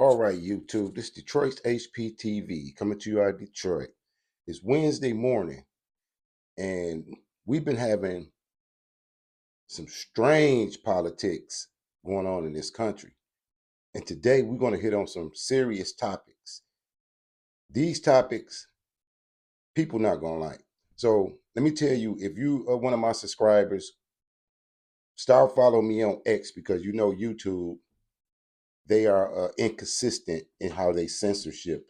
All right, YouTube. This is Detroit's HPTV coming to you out of Detroit. It's Wednesday morning, and we've been having some strange politics going on in this country. And today we're going to hit on some serious topics. These topics, people not going to like. So let me tell you, if you are one of my subscribers, start following me on X because you know YouTube, they are inconsistent in how they censorship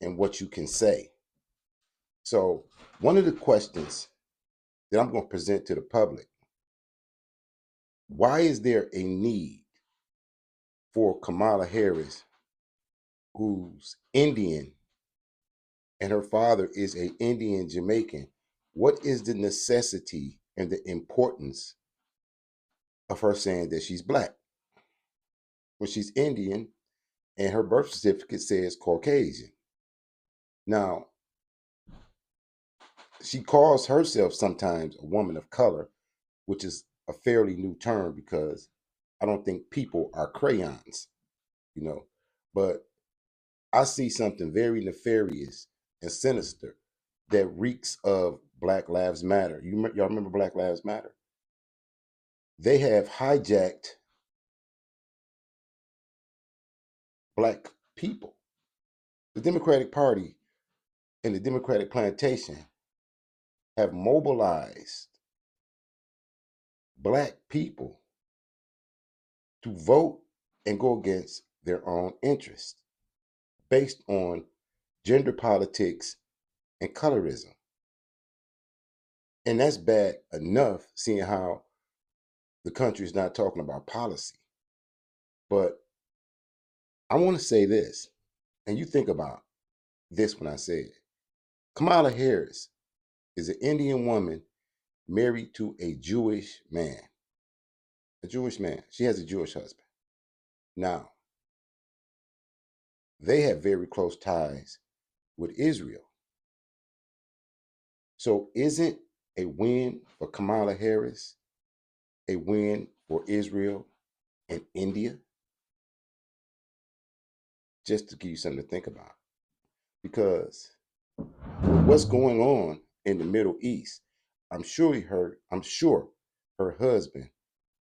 and what you can say. So one of the questions that I'm going to present to the public, why is there a need for Kamala Harris, who's Indian, and her father is an Indian Jamaican? What is the necessity and the importance of her saying that she's black? Well, she's Indian, and her birth certificate says Caucasian. Now, she calls herself sometimes a woman of color, which is a fairly new term because I don't think people are crayons, but I see something very nefarious and sinister that reeks of Black Lives Matter. Y'all remember Black Lives Matter? They have hijacked black people. The Democratic Party and the Democratic plantation have mobilized black people to vote and go against their own interests based on gender politics and colorism. And that's bad enough, seeing how the country is not talking about policy. But I want to say this, and you think about this when I say it. Kamala Harris is an Indian woman married to a Jewish man. A Jewish man. She has a Jewish husband. Now, they have very close ties with Israel. So isn't a win for Kamala Harris a win for Israel and India? Just to give you something to think about. Because what's going on in the Middle East, I'm sure her husband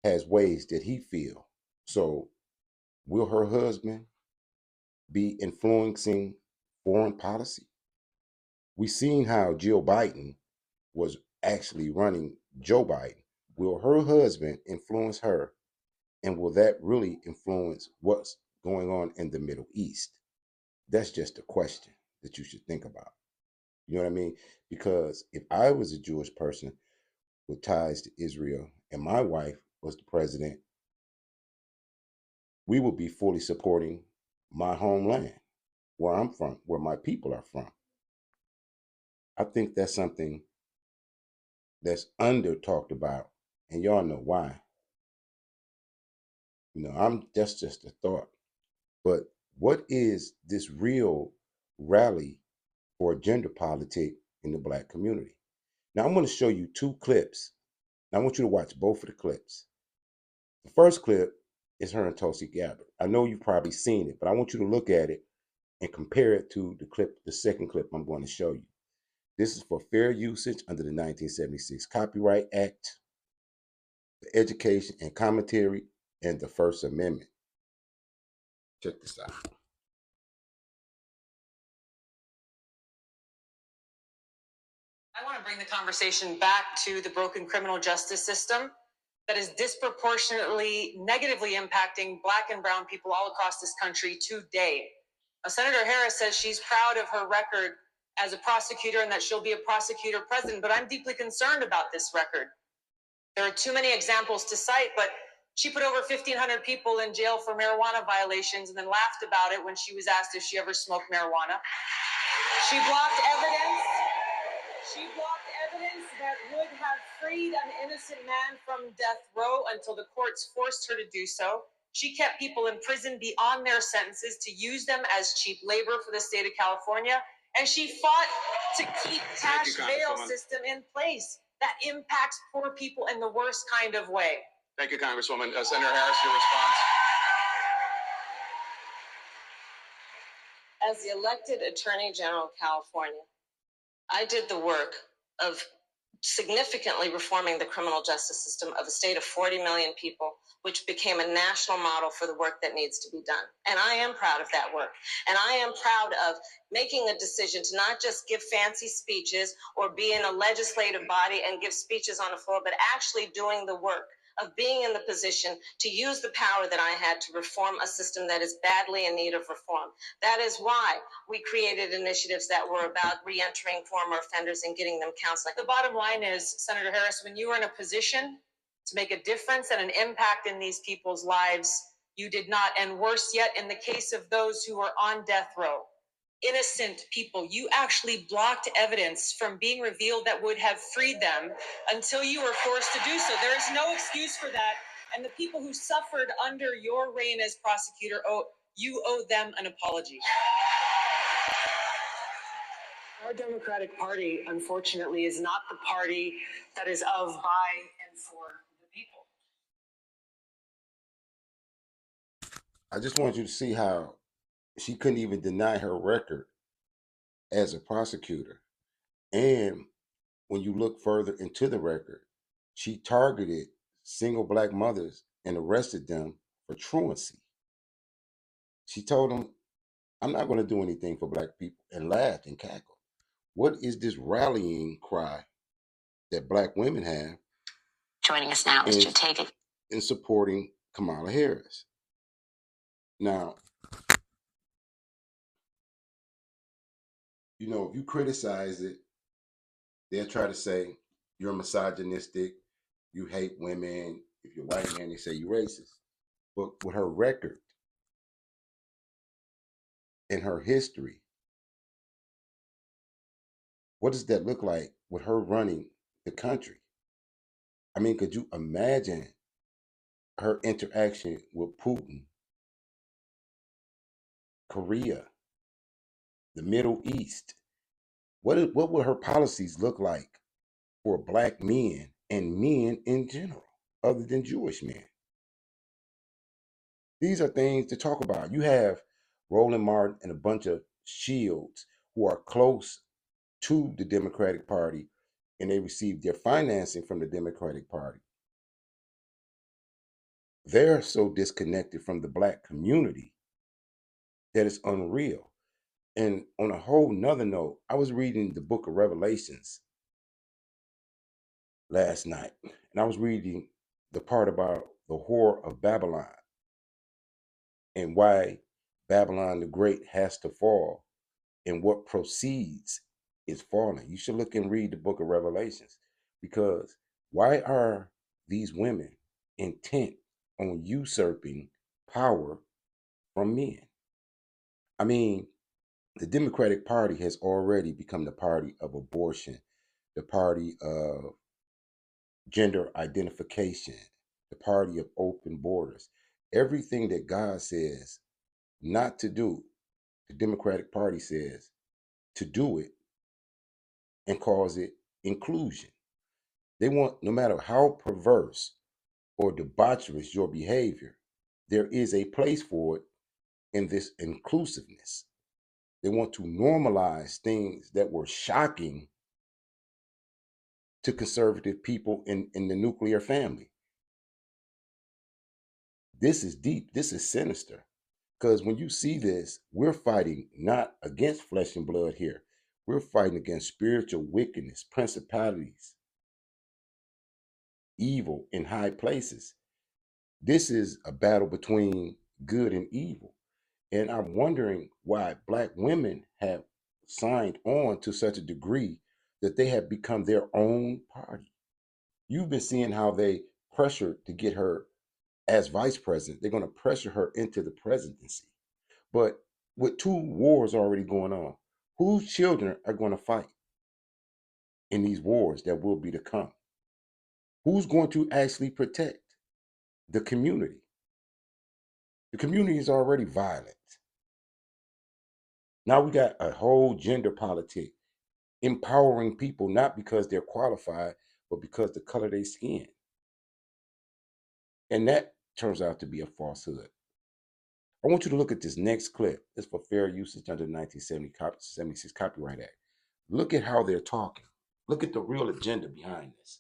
has ways that he feel. So will her husband be influencing foreign policy? We've seen how Jill Biden was actually running Joe Biden. Will her husband influence her? And will that really influence what's going on in the Middle East? That's just a question that you should think about. You know what I mean? Because if I was a Jewish person with ties to Israel and my wife was the president, we would be fully supporting my homeland, where I'm from, where my people are from. I think that's something that's under talked about, and y'all know why. That's just a thought. But what is this real rally for gender politic in the black community? Now I'm going to show you two clips. Now I want you to watch both of the clips. The first clip is her and Tulsi Gabbard. I know you've probably seen it, but I want you to look at it and compare it to the second clip I'm going to show you. This is for fair usage under the 1976 Copyright Act, the Education and Commentary, and the First Amendment. Check this out. I want to bring the conversation back to the broken criminal justice system that is disproportionately negatively impacting Black and brown people all across this country today. Senator Harris says she's proud of her record as a prosecutor and that she'll be a prosecutor president, but I'm deeply concerned about this record. There are too many examples to cite, but she put over 1,500 people in jail for marijuana violations and then laughed about it when she was asked if she ever smoked marijuana. She blocked evidence. She blocked evidence that would have freed an innocent man from death row until the courts forced her to do so. She kept people in prison beyond their sentences to use them as cheap labor for the state of California. And she fought to keep cash bail system in place that impacts poor people in the worst kind of way. Thank you, Congresswoman. Senator Harris, your response. As the elected Attorney General of California, I did the work of significantly reforming the criminal justice system of a state of 40 million people, which became a national model for the work that needs to be done. And I am proud of that work. And I am proud of making a decision to not just give fancy speeches or be in a legislative body and give speeches on the floor, but actually doing the work of being in the position to use the power that I had to reform a system that is badly in need of reform. That is why we created initiatives that were about re-entering former offenders and getting them counseling. The bottom line is, Senator Harris, when you were in a position to make a difference and an impact in these people's lives, you did not. And worse yet, in the case of those who are on death row, innocent people, you actually blocked evidence from being revealed that would have freed them until you were forced to do so. There is no excuse for that. And the people who suffered under your reign as prosecutor, you owe them an apology. Our Democratic Party, unfortunately, is not the party that is of, by, and for the people. I just want you to see how she couldn't even deny her record as a prosecutor. And when you look further into the record, she targeted single black mothers and arrested them for truancy. She told them, I'm not going to do anything for black people, and laughed and cackled. What is this rallying cry that black women have? Joining us now is Takeover in supporting Kamala Harris. Now, you know, if you criticize it, they'll try to say you're misogynistic, you hate women. If you're white man, they say you're racist. But with her record and her history, what does that look like with her running the country? I mean, could you imagine her interaction with Putin, Korea, the Middle East? What would her policies look like for black men and men in general, other than Jewish men? These are things to talk about. You have Roland Martin and a bunch of shields who are close to the Democratic Party, and they receive their financing from the Democratic Party. They're so disconnected from the black community that it's unreal. And on a whole nother note, I was reading the book of Revelations last night, and I was reading the part about the whore of Babylon and why Babylon the Great has to fall and what proceeds is falling. You should look and read the book of Revelations, because why are these women intent on usurping power from men? I mean, the Democratic Party has already become the party of abortion, the party of gender identification, the party of open borders. Everything that God says not to do, the Democratic Party says to do it and calls it inclusion. They want, no matter how perverse or debaucherous your behavior, there is a place for it in this inclusiveness. They want to normalize things that were shocking to conservative people in the nuclear family. This is deep. This is sinister. Because when you see this, we're fighting not against flesh and blood here. We're fighting against spiritual wickedness, principalities, evil in high places. This is a battle between good and evil. And I'm wondering why black women have signed on to such a degree that they have become their own party. You've been seeing how they pressured to get her as vice president. They're going to pressure her into the presidency. But with two wars already going on, whose children are going to fight in these wars that will be to come? Who's going to actually protect the community? The community is already violent. Now we got a whole gender politic empowering people not because they're qualified, but because the color of their skin. And that turns out to be a falsehood. I want you to look at this next clip. It's for fair usage under the 1976 Copyright Act. Look at how they're talking. Look at the real agenda behind this.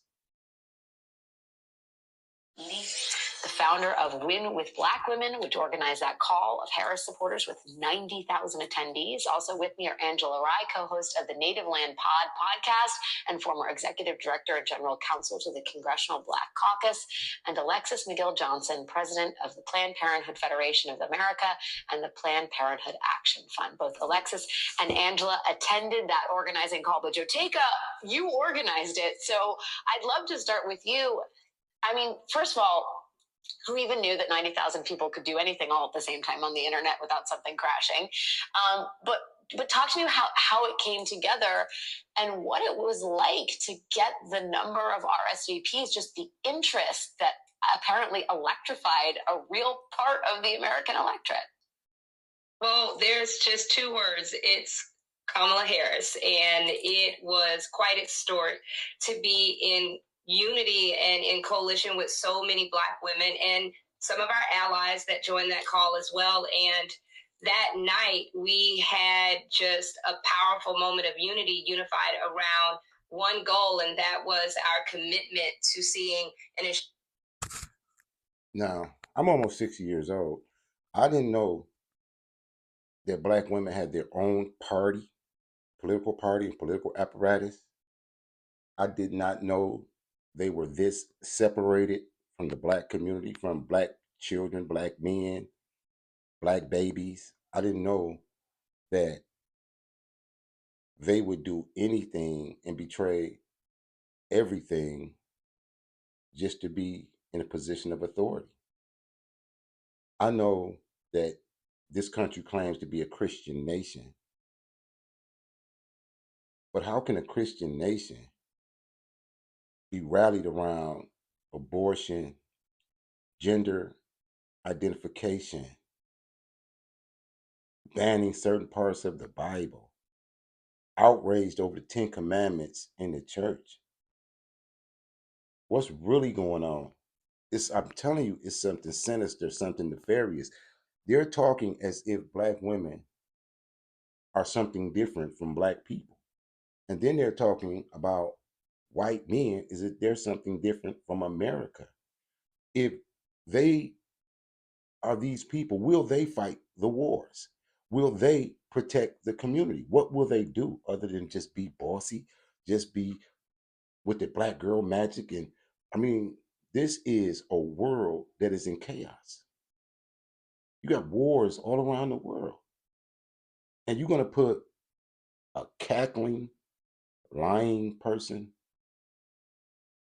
The founder of Win with Black Women, which organized that call of Harris supporters with 90,000 attendees. Also with me are Angela Rye, co-host of the Native Land Pod podcast and former executive director and general counsel to the Congressional Black Caucus, and Alexis McGill Johnson, president of the Planned Parenthood Federation of America and the Planned Parenthood Action Fund. Both Alexis and Angela attended that organizing call, but Joteka, you organized it. So I'd love to start with you. I mean, first of all, who even knew that 90,000 people could do anything all at the same time on the internet without something crashing? But talk to me how it came together and what it was like to get the number of RSVPs, just the interest that apparently electrified a real part of the American electorate. Well, there's just two words. It's Kamala Harris, and it was quite historic to be in unity and in coalition with so many Black women and some of our allies that joined that call as well. And that night we had just a powerful moment of unity, unified around one goal, and that was our commitment to seeing an issue. Now, I'm almost 60 years old. I didn't know that Black women had their own party, political party, and political apparatus. I did not know they were this separated from the Black community, from Black children, Black men, Black babies. I didn't know that they would do anything and betray everything just to be in a position of authority. I know that this country claims to be a Christian nation, but how can a Christian nation be rallied around abortion, gender identification, banning certain parts of the Bible, outraged over the 10 Commandments in the church? What's really going on? I'm telling you, it's something sinister, something nefarious. They're talking as if Black women are something different from Black people. And then they're talking about white men as if they're something different from America. If they are these people, will they fight the wars? Will they protect the community? What will they do other than just be bossy, just be with the Black girl magic? And I mean, this is a world that is in chaos. You got wars all around the world. And you're going to put a cackling, lying person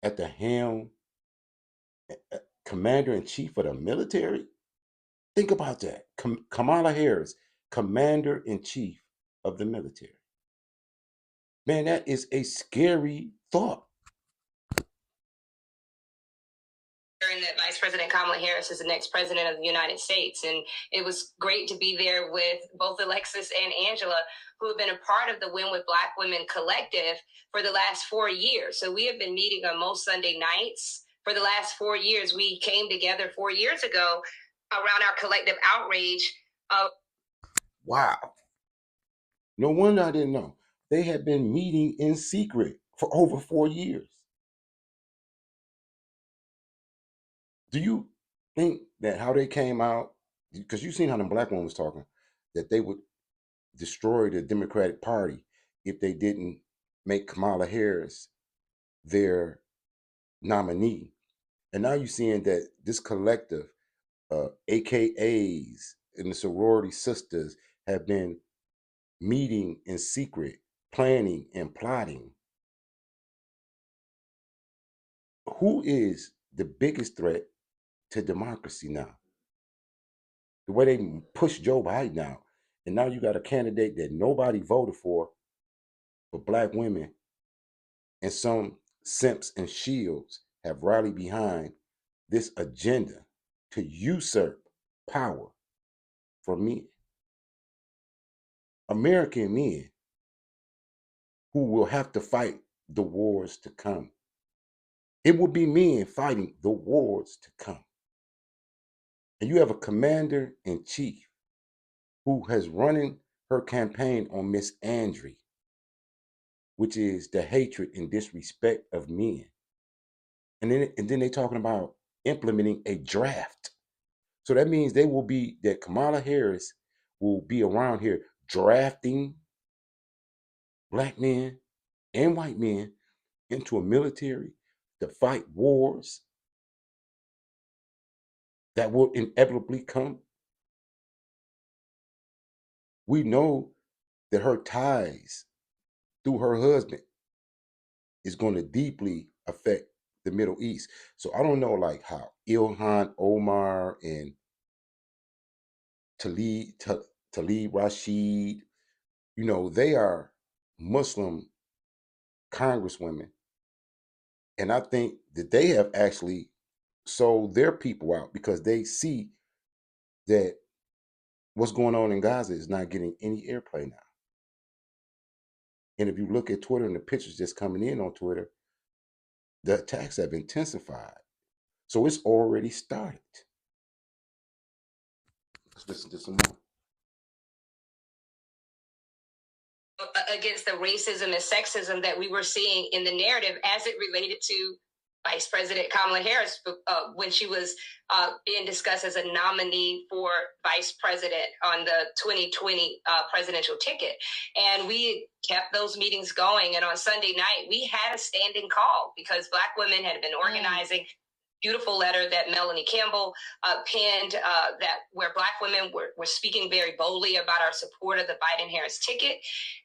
at the helm, commander in chief of the military? Think about that. Kamala Harris, commander in chief of the military. Man, that is a scary thought. That Vice President Kamala Harris is the next president of the United States. And it was great to be there with both Alexis and Angela, who have been a part of the Win with Black Women collective for the last 4 years. So we have been meeting on most Sunday nights for the last 4 years. We came together 4 years ago around our collective outrage. Wow. No wonder I didn't know. They had been meeting in secret for over 4 years. Do you think that how they came out, because you've seen how the Black woman was talking, that they would destroy the Democratic Party if they didn't make Kamala Harris their nominee? And now you're seeing that this collective, AKAs and the sorority sisters, have been meeting in secret, planning and plotting. Who is the biggest threat to democracy now? The way they push Joe Biden out, and now you got a candidate that nobody voted for, but Black women and some simps and shields have rallied behind this agenda to usurp power from men. American men who will have to fight the wars to come. It will be men fighting the wars to come. And you have a commander in chief who has running her campaign on Miss Andre, which is the hatred and disrespect of men. And then they talking about implementing a draft. So that means that Kamala Harris will be around here drafting black men and white men into a military to fight wars that will inevitably come. We know that her ties through her husband is going to deeply affect the Middle East. So I don't know like how Ilhan Omar and Talib Rashid, they are Muslim congresswomen. And I think that they have actually sold their people out because they see that what's going on in Gaza is not getting any airplay now. And if you look at Twitter and the pictures just coming in on Twitter, the attacks have intensified. So it's already started. Let's listen to some more. Against the racism and sexism that we were seeing in the narrative as it related to Vice President Kamala Harris when she was being discussed as a nominee for vice president on the 2020 presidential ticket. And we kept those meetings going. And on Sunday night, we had a standing call because Black women had been organizing. Beautiful letter that Melanie Campbell penned where Black women were speaking very boldly about our support of the Biden-Harris ticket.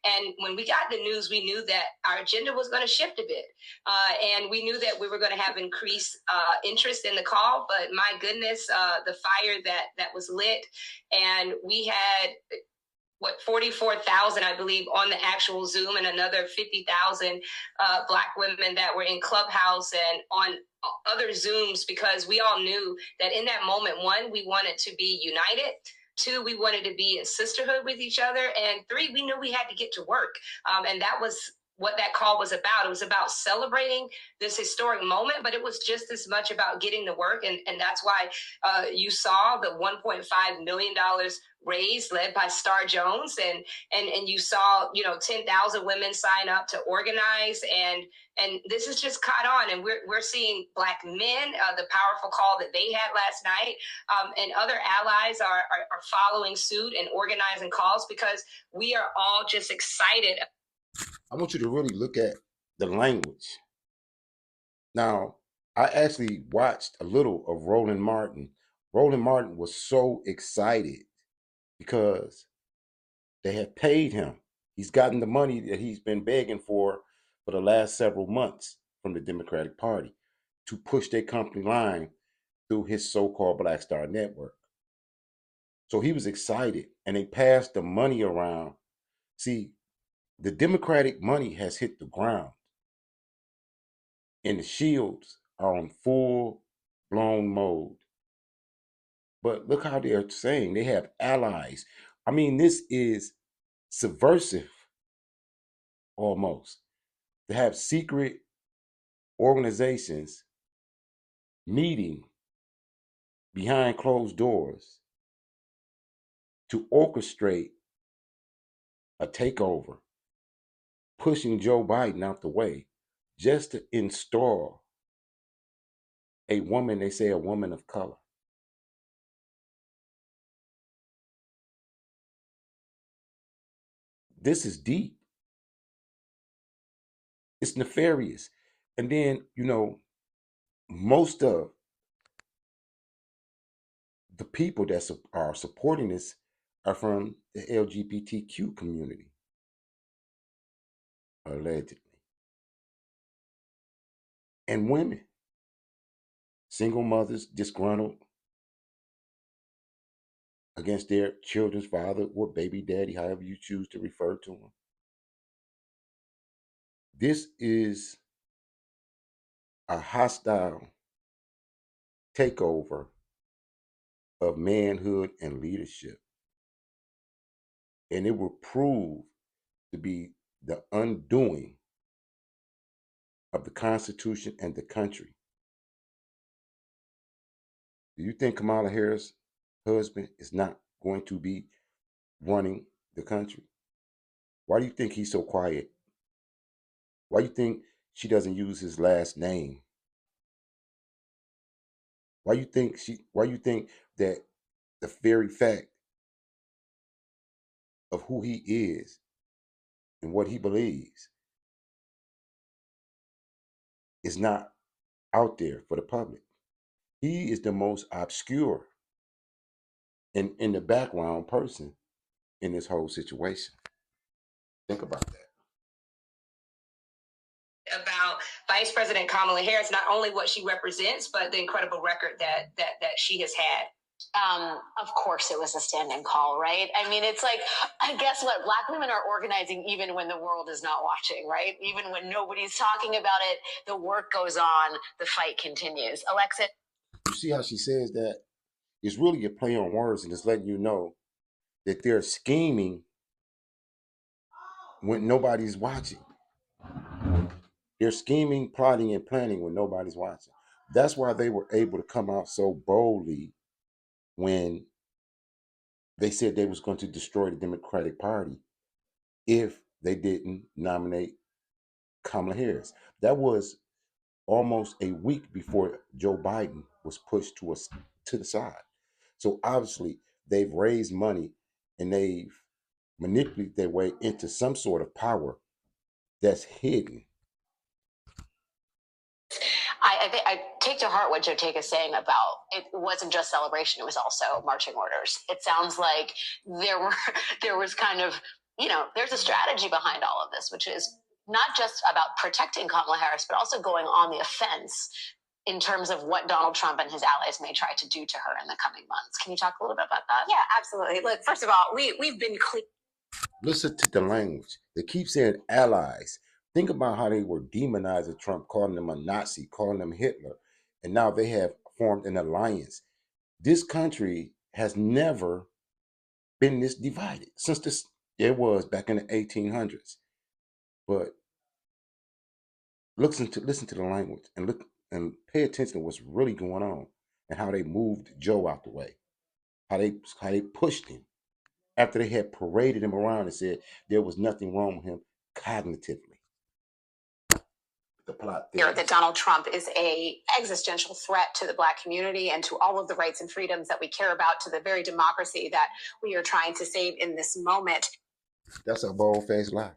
And when we got the news, we knew that our agenda was going to shift a bit. And we knew that we were going to have increased interest in the call. But my goodness, the fire that was lit, and we had 44,000, I believe, on the actual Zoom, and another 50,000 Black women that were in Clubhouse and on other Zooms, because we all knew that in that moment, one, we wanted to be united. Two, we wanted to be in sisterhood with each other. And three, we knew we had to get to work. And that was what that call was about. It was about celebrating this historic moment, but it was just as much about getting to work. And that's why you saw the $1.5 million raised, led by Star Jones, and you saw 10,000 women sign up to organize, and this is just caught on, and we're seeing Black men, the powerful call that they had last night, and other allies are following suit and organizing calls because we are all just excited. I want you to really look at the language. Now, I actually watched a little of Roland Martin. Roland Martin was so excited because they have paid him. He's gotten the money that he's been begging for the last several months from the Democratic Party to push their company line through his so-called Black Star Network. So he was excited, and they passed the money around. See, the Democratic money has hit the ground, and the shields are on full-blown mode. But look how they're saying they have allies. I mean, this is subversive almost, to have secret organizations meeting behind closed doors to orchestrate a takeover, pushing Joe Biden out the way just to install a woman, they say a woman of color. This is deep. It's nefarious. And then, most of the people that are supporting this are from the LGBTQ community, allegedly. And women, single mothers, disgruntled against their children's father or baby daddy, however you choose to refer to them. This is a hostile takeover of manhood and leadership. And it will prove to be the undoing of the Constitution and the country. Do you think Kamala Harris' husband is not going to be running the country? Why do you think he's so quiet? Why do you think she doesn't use his last name? Why you think that the very fact of who he is and what he believes is not out there for the public? He is the most obscure and in the background person in this whole situation. Think about that. About Vice President Kamala Harris, not only what she represents, but the incredible record that she has had. Of course it was a standing call, right? I mean, it's like, guess what? Black women are organizing even when the world is not watching, right? Even when nobody's talking about it, the work goes on, the fight continues. Alexa. You see how she says that? It's really a play on words, and it's letting you know that they're scheming when nobody's watching. They're scheming, plotting, and planning when nobody's watching. That's why they were able to come out so boldly when they said they was going to destroy the Democratic Party if they didn't nominate Kamala Harris. That was almost a week before Joe Biden was pushed to the side. So obviously they've raised money and they've manipulated their way into some sort of power that's hidden. I take to heart what Joteka is saying about it wasn't just celebration; it was also marching orders. It sounds like there was kind of, there's a strategy behind all of this, which is not just about protecting Kamala Harris, but also going on the offense in terms of what Donald Trump and his allies may try to do to her in the coming months. Can you talk a little bit about that? Yeah, absolutely. Look, first of all, we've been clear. Listen to the language. They keep saying allies. Think about how they were demonizing Trump, calling him a Nazi, calling him Hitler, and now they have formed an alliance. This country has never been this divided since it was back in the 1800s. But listen to the language and look and pay attention to what's really going on and how they moved Joe out the way, how they pushed him after they had paraded him around and said there was nothing wrong with him cognitively. The plot Here that Donald Trump is a existential threat to the Black community and to all of the rights and freedoms that we care about, to the very democracy that we are trying to save in this moment. That's a bold-faced lie.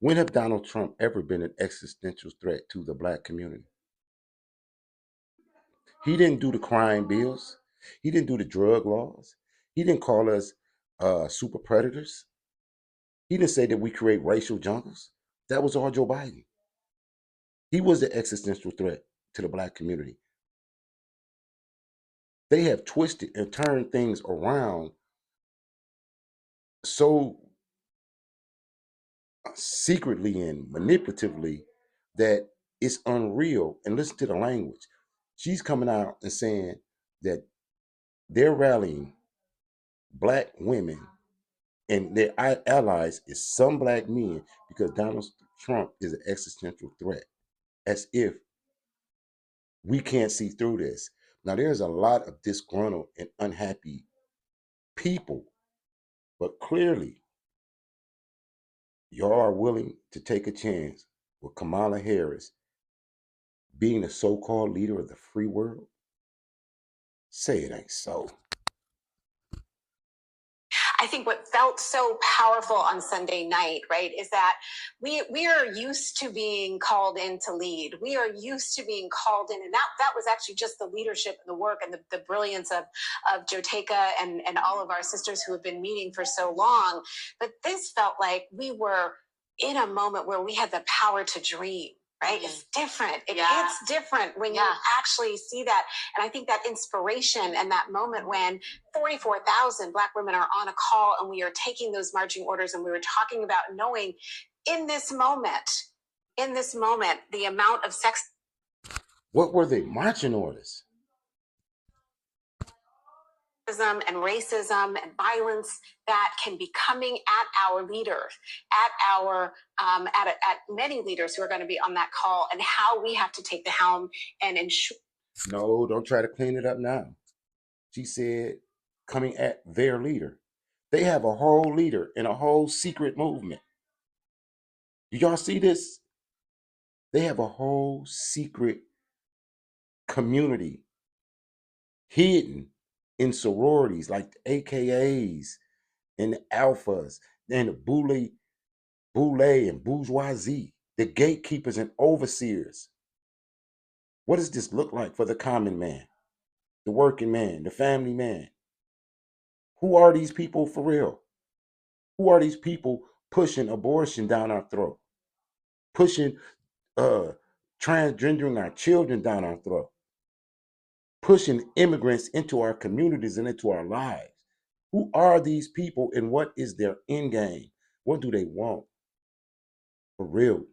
When have Donald Trump ever been an existential threat to the Black community? He didn't do the crime bills. He didn't do the drug laws. He didn't call us super predators. He didn't say that we create racial jungles. That was all Joe Biden. He was the existential threat to the Black community. They have twisted and turned things around so secretly and manipulatively that it's unreal. And listen to the language. She's coming out and saying that they're rallying Black women and their allies is some Black men because Donald Trump is an existential threat, as if we can't see through this. Now, there's a lot of disgruntled and unhappy people, but clearly, y'all are willing to take a chance with Kamala Harris being the so-called leader of the free world. Say it ain't so. I think what felt so powerful on Sunday night, right, is that we are used to being called in to lead. We are used to being called in, and that was actually just the leadership and the work and the brilliance of Joteka and all of our sisters who have been meeting for so long. But this felt like we were in a moment where we had the power to dream. Right? It's different. It's different when you actually see that. And I think that inspiration and that moment when 44,000 Black women are on a call and we are taking those marching orders, and we were talking about knowing in this moment, the amount of sex. What were they marching orders? And racism and violence that can be coming at our leaders, at many leaders who are going to be on that call, and how we have to take the helm and ensure. No, don't try to clean it up now. She said coming at their leader. They have a whole leader and a whole secret movement. Do y'all see this? They have a whole secret community hidden in sororities like the AKAs and the alphas and the boule and bourgeoisie, the gatekeepers and overseers. What does this look like for the common man, the working man, the family man? Who are these people for real? Who are these people pushing abortion down our throat, pushing transgendering our children down our throat, pushing immigrants into our communities and into our lives? Who are these people and what is their end game? What do they want? For real.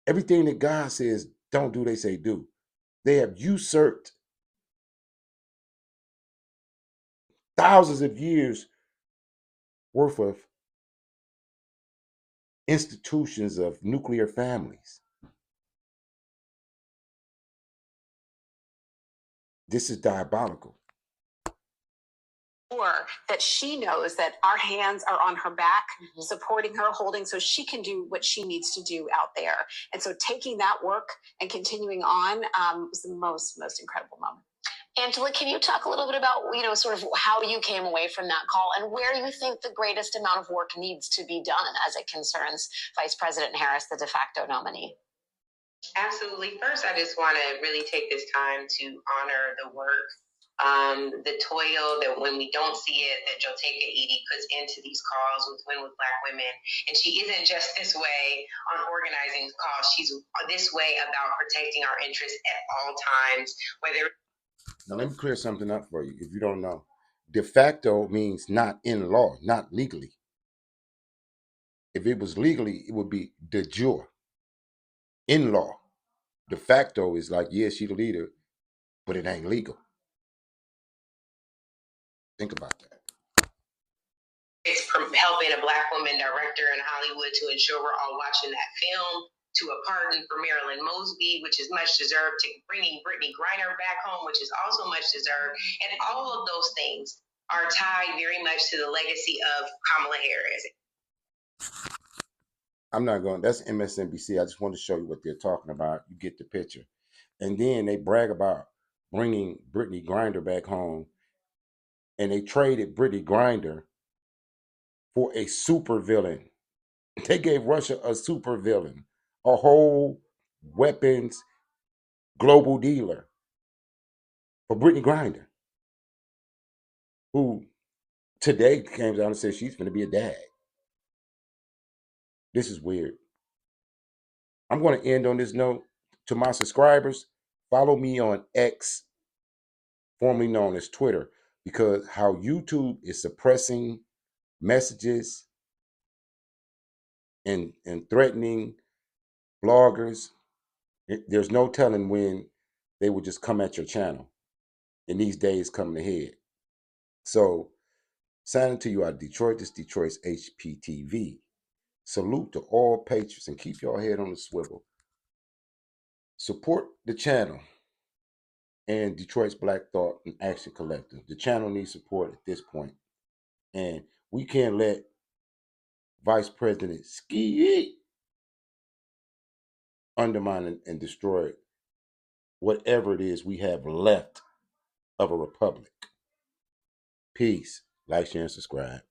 Everything that God says don't do, they say do. They have usurped thousands of years worth of institutions of nuclear families. This is diabolical. Or that she knows that our hands are on her back, supporting her, holding, so she can do what she needs to do out there. And so taking that work and continuing on was the most incredible moment. Angela, can you talk a little bit about, sort of how you came away from that call and where you think the greatest amount of work needs to be done as it concerns Vice President Harris, the de facto nominee? Absolutely. First, I just want to really take this time to honor the work, the toil that when we don't see it, that Joteka Edie puts into these calls with Win with Black Women. And she isn't just this way on organizing calls. She's this way about protecting our interests at all times, whether... Now, let me clear something up for you if you don't know. De facto means not in law, not legally. If it was legally, it would be de jure, in law. De facto is like, yeah, she's the leader, but it ain't legal. Think about that. It's helping a Black woman director in Hollywood to ensure we're all watching that film, to a pardon for Marilyn Mosby, which is much deserved, to bringing Brittany Griner back home, which is also much deserved. And all of those things are tied very much to the legacy of Kamala Harris. I'm not going, that's MSNBC. I just want to show you what they're talking about. You get the picture. And then they brag about bringing Brittany Griner back home. And they traded Brittany Griner for a supervillain. They gave Russia a supervillain, a whole weapons global dealer for Brittany Griner, who today came down and said she's going to be a dad. This is weird. I'm going to end on this note. To my subscribers, follow me on X, formerly known as Twitter, because how YouTube is suppressing messages and threatening bloggers, there's no telling when they will just come at your channel. And these days coming ahead. So, signing to you out of Detroit, this Detroit's HPTV. Salute to all patrons and keep your head on the swivel. Support the channel and Detroit's Black Thought and Action Collective. The channel needs support at this point. And we can't let Vice President Ski undermine and destroy whatever it is we have left of a republic. Peace. Like, share, and subscribe.